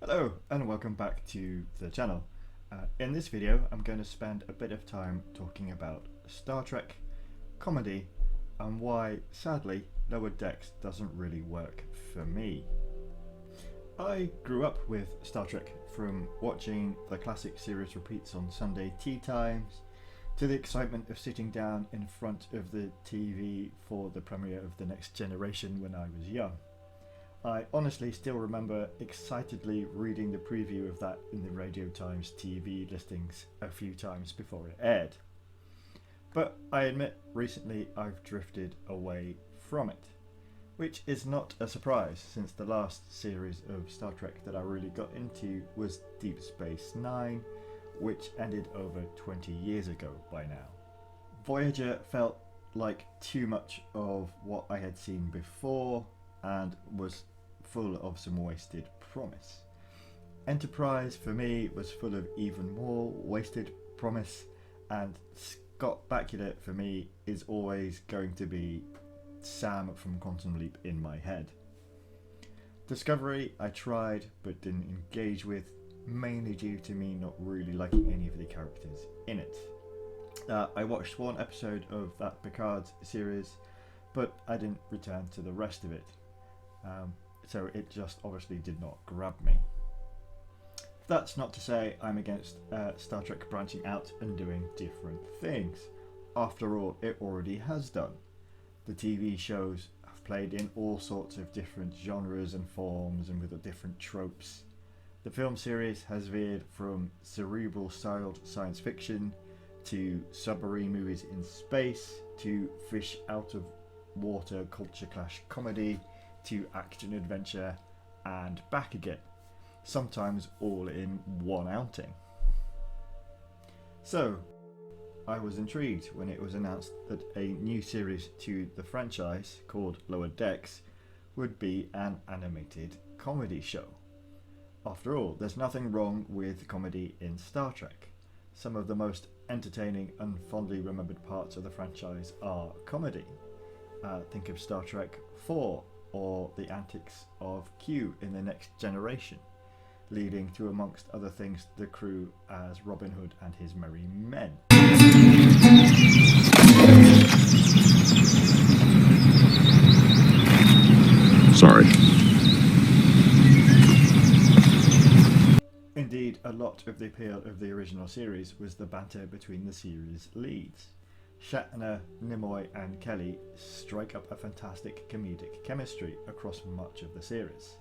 Hello and welcome back to the channel. In this video I'm going to spend a bit of time talking about Star Trek, comedy, and why sadly Lower Decks doesn't really work for me. I grew up with Star Trek, from watching the classic series repeats on Sunday tea times to the excitement of sitting down in front of the TV for the premiere of The Next Generation when I was young. I honestly still remember excitedly reading the preview of that in the Radio Times TV listings a few times before it aired. But I admit recently I've drifted away from it, which is not a surprise since the last series of Star Trek that I really got into was Deep Space Nine, which ended over 20 years ago by now. Voyager felt like too much of what I had seen before and was full of some wasted promise. Enterprise for me was full of even more wasted promise, and Scott Bakula for me is always going to be Sam from Quantum Leap in my head. Discovery I tried but didn't engage with, mainly due to me not really liking any of the characters in it. I watched one episode of that Picard series, but I didn't return to the rest of it. So it just obviously did not grab me. That's not to say I'm against Star Trek branching out and doing different things. After all, it already has done. The TV shows have played in all sorts of different genres and forms and with different tropes. The film series has veered from cerebral styled science fiction to submarine movies in space to fish out of water culture clash comedy to action adventure and back again, sometimes all in one outing. So I was intrigued when it was announced that a new series to the franchise called Lower Decks would be an animated comedy show. After all, there's nothing wrong with comedy in Star Trek. Some of the most entertaining and fondly remembered parts of the franchise are comedy. Think of Star Trek 4 or the antics of Q in The Next Generation, leading to, amongst other things, the crew as Robin Hood and his merry men. Sorry. Indeed, a lot of the appeal of the original series was the banter between the series leads. Shatner, Nimoy and Kelly strike up a fantastic comedic chemistry across much of the series.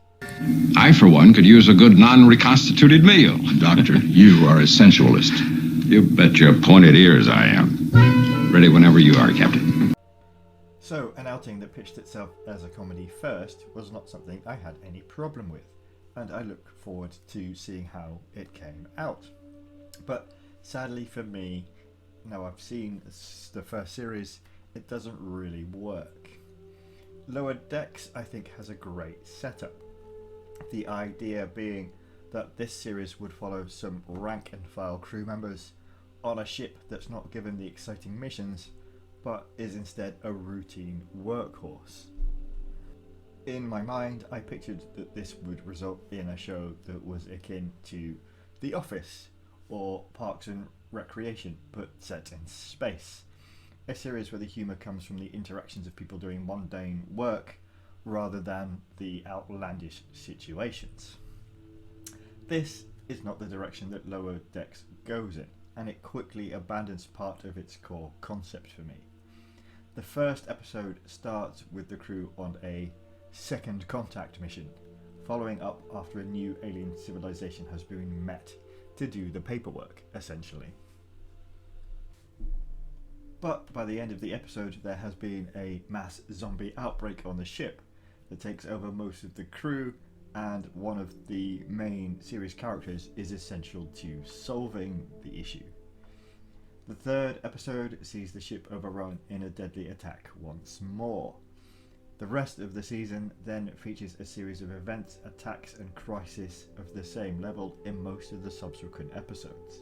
I, for one, could use a good non-reconstituted meal. Doctor, you are a sensualist. You bet your pointed ears I am. Ready whenever you are, Captain. So, an outing that pitched itself as a comedy first was not something I had any problem with, and I look forward to seeing how it came out. But sadly for me, now I've seen the first series, it doesn't really work. Lower Decks I think has a great setup. The idea being that this series would follow some rank and file crew members on a ship that's not given the exciting missions, but is instead a routine workhorse. In my mind, I pictured that this would result in a show that was akin to The Office or Parks and Recreation, but set in space. A series where the humour comes from the interactions of people doing mundane work rather than the outlandish situations. This is not the direction that Lower Decks goes in, and it quickly abandons part of its core concept for me. The first episode starts with the crew on a second contact mission, following up after a new alien civilization has been met to do the paperwork, essentially. But by the end of the episode, there has been a mass zombie outbreak on the ship that takes over most of the crew, and one of the main series characters is essential to solving the issue. The third episode sees the ship overrun in a deadly attack once more. The rest of the season then features a series of events, attacks and crises of the same level in most of the subsequent episodes.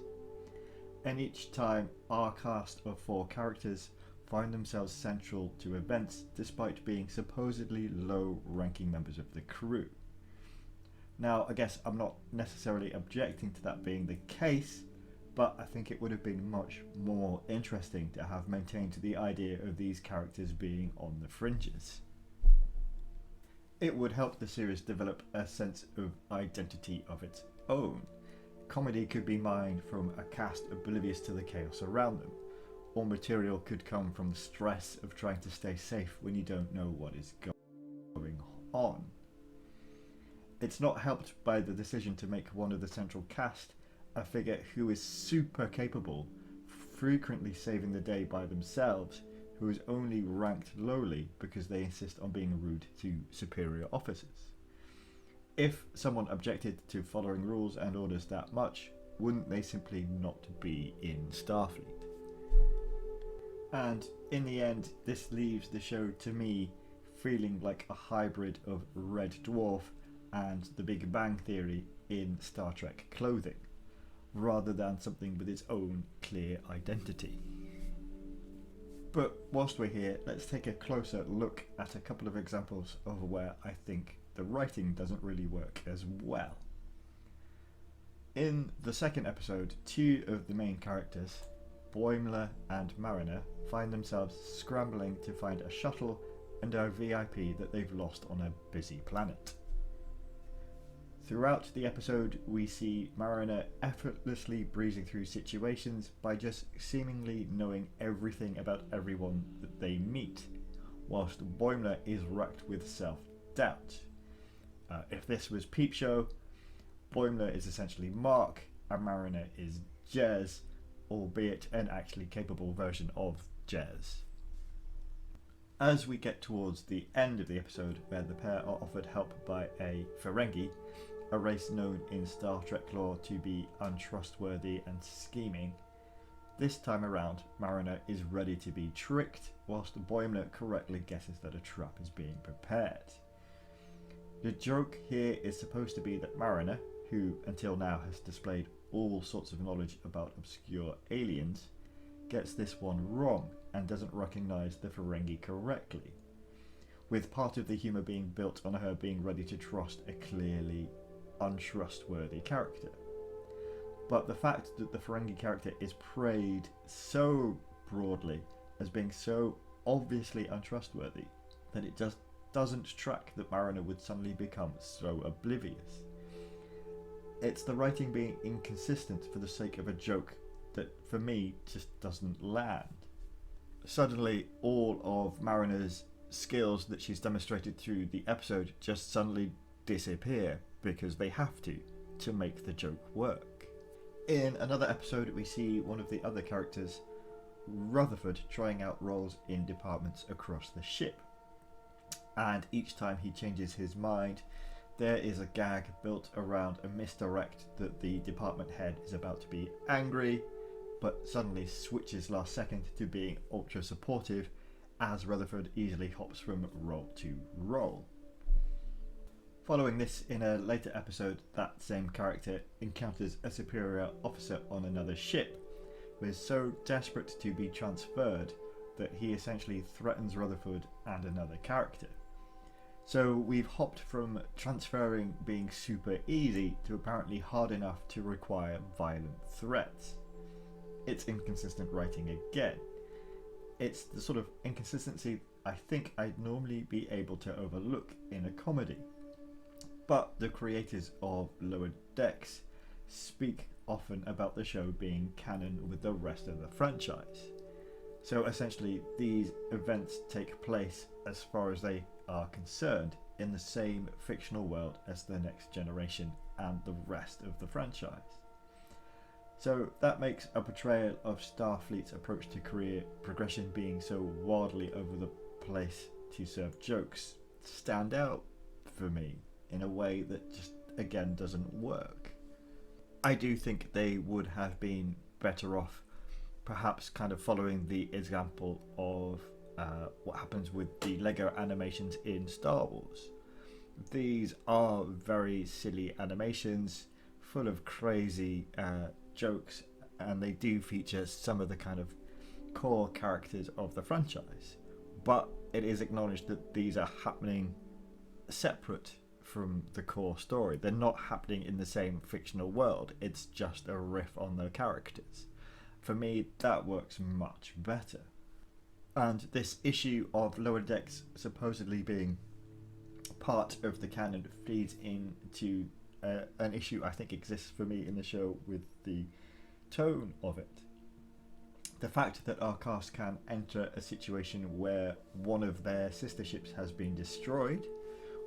And each time our cast of 4 characters find themselves central to events despite being supposedly low-ranking members of the crew. Now, I guess I'm not necessarily objecting to that being the case, but I think it would have been much more interesting to have maintained the idea of these characters being on the fringes. It would help the series develop a sense of identity of its own. Comedy could be mined from a cast oblivious to the chaos around them, or material could come from the stress of trying to stay safe when you don't know what is going on. It's not helped by the decision to make one of the central cast a figure who is super capable, frequently saving the day by themselves, who is only ranked lowly because they insist on being rude to superior officers. If someone objected to following rules and orders that much, wouldn't they simply not be in Starfleet? And in the end, this leaves the show to me feeling like a hybrid of Red Dwarf and The Big Bang Theory in Star Trek clothing, rather than something with its own clear identity. But whilst we're here, let's take a closer look at a couple of examples of where I think the writing doesn't really work as well. In the second episode, two of the main characters, Boimler and Mariner, find themselves scrambling to find a shuttle and a VIP that they've lost on a busy planet. Throughout the episode, we see Mariner effortlessly breezing through situations by just seemingly knowing everything about everyone that they meet, whilst Boimler is racked with self-doubt. If this was Peep Show, Boimler is essentially Mark and Mariner is Jez, albeit an actually capable version of Jez. As we get towards the end of the episode, where the pair are offered help by a Ferengi, a race known in Star Trek lore to be untrustworthy and scheming, this time around Mariner is ready to be tricked, whilst Boimler correctly guesses that a trap is being prepared. The joke here is supposed to be that Mariner, who until now has displayed all sorts of knowledge about obscure aliens, gets this one wrong and doesn't recognise the Ferengi correctly, with part of the humour being built on her being ready to trust a clearly untrustworthy character. But the fact that the Ferengi character is praised so broadly as being so obviously untrustworthy that it just doesn't track that Mariner would suddenly become so oblivious. It's the writing being inconsistent for the sake of a joke that for me just doesn't land. Suddenly all of Mariner's skills that she's demonstrated through the episode just suddenly disappear because they have to make the joke work. In another episode we see one of the other characters, Rutherford, trying out roles in departments across the ship, and each time he changes his mind there is a gag built around a misdirect that the department head is about to be angry, but suddenly switches last second to being ultra supportive as Rutherford easily hops from role to role. Following this, in a later episode, that same character encounters a superior officer on another ship who is so desperate to be transferred that he essentially threatens Rutherford and another character. So we've hopped from transferring being super easy to apparently hard enough to require violent threats. It's inconsistent writing again. It's the sort of inconsistency I think I'd normally be able to overlook in a comedy. But the creators of Lower Decks speak often about the show being canon with the rest of the franchise. So essentially these events take place, as far as they are concerned, in the same fictional world as the Next Generation and the rest of the franchise. So that makes a portrayal of Starfleet's approach to career progression being so wildly over the place to serve jokes stand out for me in a way that just again doesn't work. I do think they would have been better off perhaps kind of following the example of what happens with the Lego animations in Star Wars. These are very silly animations full of crazy jokes, and they do feature some of the kind of core characters of the franchise, but it is acknowledged that these are happening separate from the core story. They're not happening in the same fictional world. It's just a riff on their characters. For me, that works much better. And this issue of Lower Decks supposedly being part of the canon feeds into an issue I think exists for me in the show with the tone of it. The fact that our cast can enter a situation where one of their sister ships has been destroyed,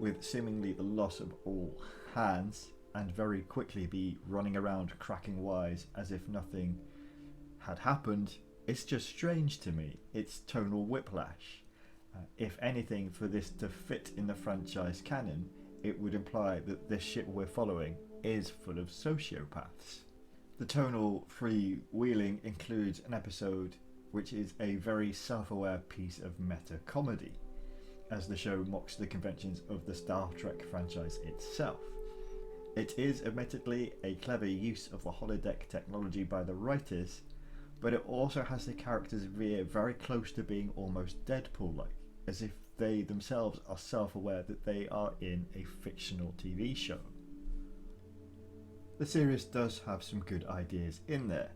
with seemingly the loss of all hands, and very quickly be running around cracking wise as if nothing had happened, it's just strange to me. It's tonal whiplash. If anything, for this to fit in the franchise canon, it would imply that this ship we're following is full of sociopaths. The tonal freewheeling includes an episode which is a very self-aware piece of meta comedy, as the show mocks the conventions of the Star Trek franchise itself. It is admittedly a clever use of the holodeck technology by the writers, but it also has the characters veer very close to being almost Deadpool-like, as if they themselves are self-aware that they are in a fictional TV show. The series does have some good ideas in there,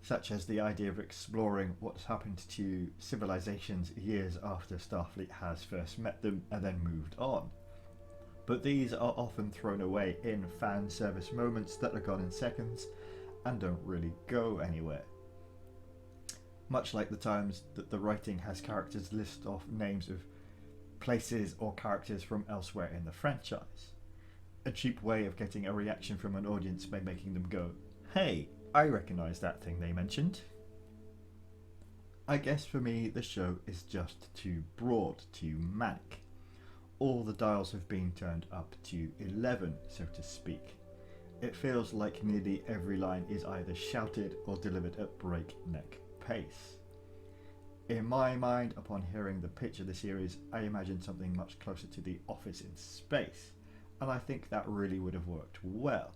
such as the idea of exploring what's happened to civilizations years after Starfleet has first met them and then moved on. But these are often thrown away in fan service moments that are gone in seconds and don't really go anywhere. Much like the times that the writing has characters list off names of places or characters from elsewhere in the franchise. A cheap way of getting a reaction from an audience by making them go, "Hey, I recognise that thing they mentioned." I guess for me the show is just too broad, too manic. All the dials have been turned up to 11, so to speak. It feels like nearly every line is either shouted or delivered at breakneck pace. In my mind, upon hearing the pitch of the series, I imagined something much closer to The Office in space, and I think that really would have worked well,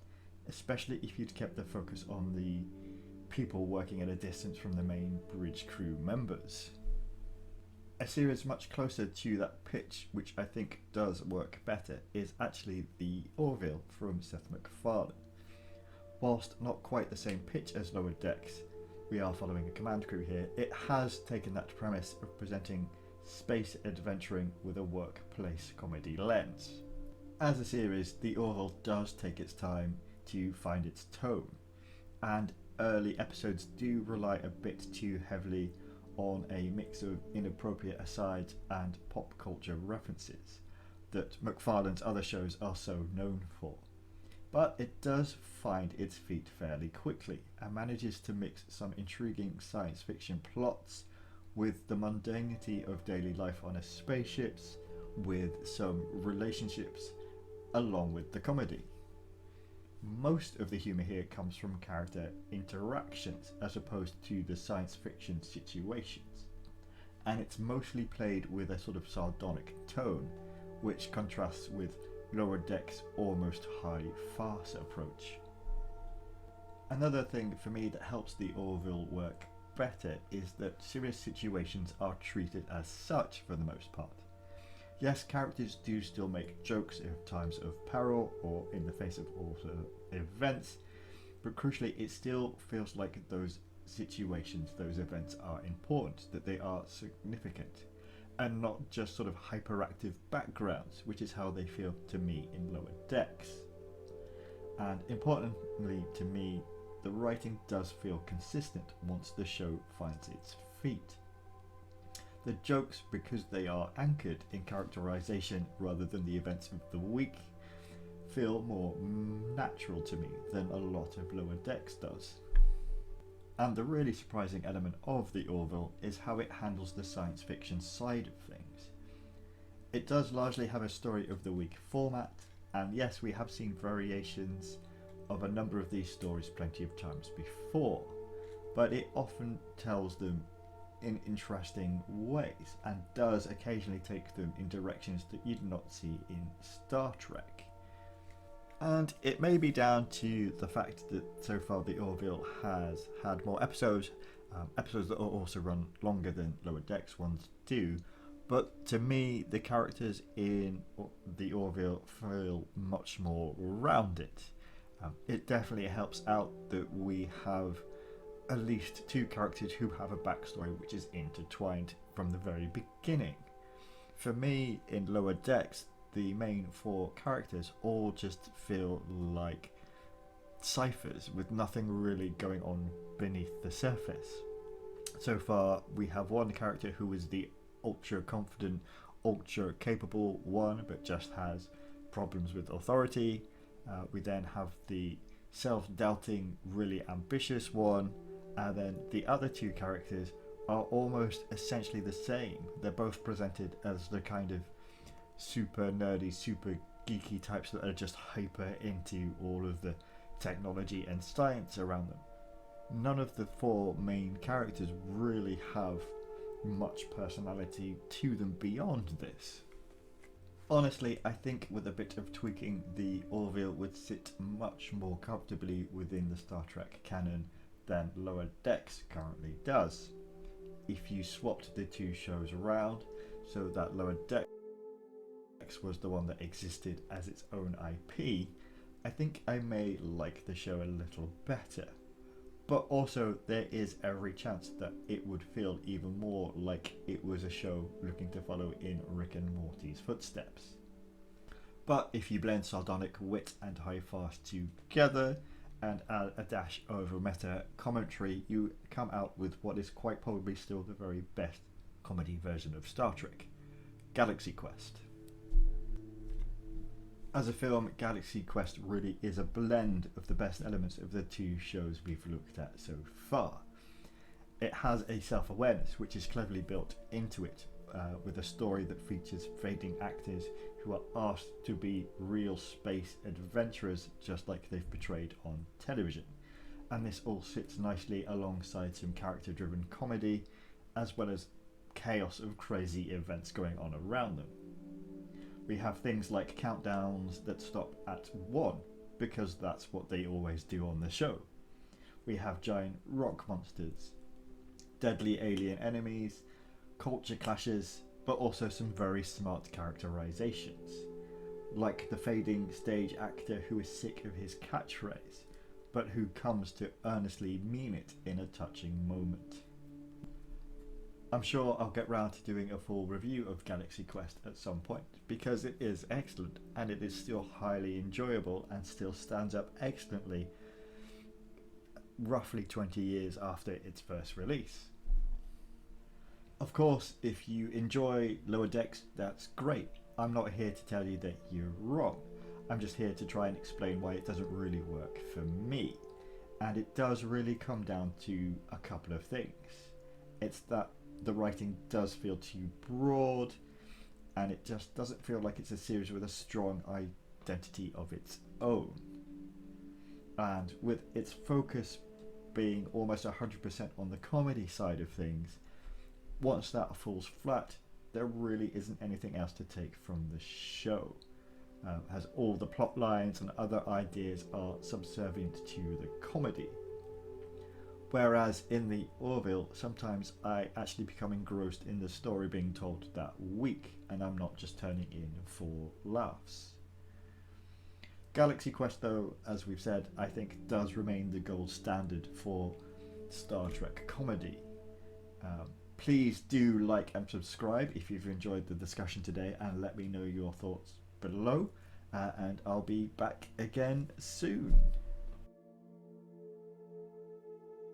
especially if you'd kept the focus on the people working at a distance from the main bridge crew members. A series much closer to that pitch, which I think does work better, is actually the Orville from Seth MacFarlane. Whilst not quite the same pitch as Lower Decks, we are following a command crew here, it has taken that premise of presenting space adventuring with a workplace comedy lens. As a series, the Orville does take its time to find its tone, and early episodes do rely a bit too heavily on a mix of inappropriate asides and pop culture references that MacFarlane's other shows are so known for. But it does find its feet fairly quickly and manages to mix some intriguing science fiction plots with the mundanity of daily life on a spaceships, with some relationships, along with the comedy. Most of the humour here comes from character interactions as opposed to the science fiction situations, and it's mostly played with a sort of sardonic tone, which contrasts with Lower Decks' almost high farce approach. Another thing for me that helps the Orville work better is that serious situations are treated as such for the most part. Yes, characters do still make jokes in times of peril or in the face of awful events, but crucially it still feels like those situations, those events are important, that they are significant, and not just sort of hyperactive backgrounds, which is how they feel to me in Lower Decks. And importantly to me, the writing does feel consistent once the show finds its feet. The jokes, because they are anchored in characterization rather than the events of the week, feel more natural to me than a lot of Lower Decks does. And the really surprising element of the Orville is how it handles the science fiction side of things. It does largely have a story of the week format, and yes, we have seen variations of a number of these stories plenty of times before, but it often tells them in interesting ways and does occasionally take them in directions that you'd not see in Star Trek. And it may be down to the fact that so far the Orville has had more episodes that also run longer than Lower Decks ones do, But to me, the characters in the Orville feel much more rounded. It definitely helps out that we have at least two characters who have a backstory which is intertwined from the very beginning. For me, in Lower Decks, the main four characters all just feel like ciphers with nothing really going on beneath the surface. So far, we have one character who is the ultra confident, ultra capable one, but just has problems with authority. We then have the self-doubting, really ambitious one, and then the other two characters are almost essentially the same. They're both presented as the kind of super nerdy, super geeky types that are just hyper into all of the technology and science around them. None of the four main characters really have much personality to them beyond this. Honestly, I think with a bit of tweaking, the Orville would sit much more comfortably within the Star Trek canon than Lower Decks currently does. If you swapped the two shows around so that Lower Decks was the one that existed as its own IP, I think I may like the show a little better. But also, there is every chance that it would feel even more like it was a show looking to follow in Rick and Morty's footsteps. But if you blend sardonic wit and high farce together and add a dash of meta commentary, you come out with what is quite probably still the very best comedy version of Star Trek, Galaxy Quest. As a film, Galaxy Quest really is a blend of the best elements of the two shows we've looked at so far. It has a self-awareness which is cleverly built into it, with a story that features fading actors who are asked to be real space adventurers just like they've portrayed on television. And this all sits nicely alongside some character-driven comedy, as well as chaos of crazy events going on around them. We have things like countdowns that stop at 1, because that's what they always do on the show. We have giant rock monsters, deadly alien enemies, culture clashes, but also some very smart characterizations, like the fading stage actor who is sick of his catchphrase, but who comes to earnestly mean it in a touching moment. I'm sure I'll get round to doing a full review of Galaxy Quest at some point, because it is excellent and it is still highly enjoyable and still stands up excellently roughly 20 years after its first release. Of course, if you enjoy Lower Decks, that's great. I'm not here to tell you that you're wrong. I'm just here to try and explain why it doesn't really work for me. And it does really come down to a couple of things. It's that the writing does feel too broad, and it just doesn't feel like it's a series with a strong identity of its own. And with its focus being almost 100% on the comedy side of things, once that falls flat, there really isn't anything else to take from the show, as all the plot lines and other ideas are subservient to the comedy. Whereas in the Orville, sometimes I actually become engrossed in the story being told that week, and I'm not just turning in for laughs. Galaxy Quest, though, as we've said, I think does remain the gold standard for Star Trek comedy. Please do like and subscribe if you've enjoyed the discussion today, and let me know your thoughts below, and I'll be back again soon.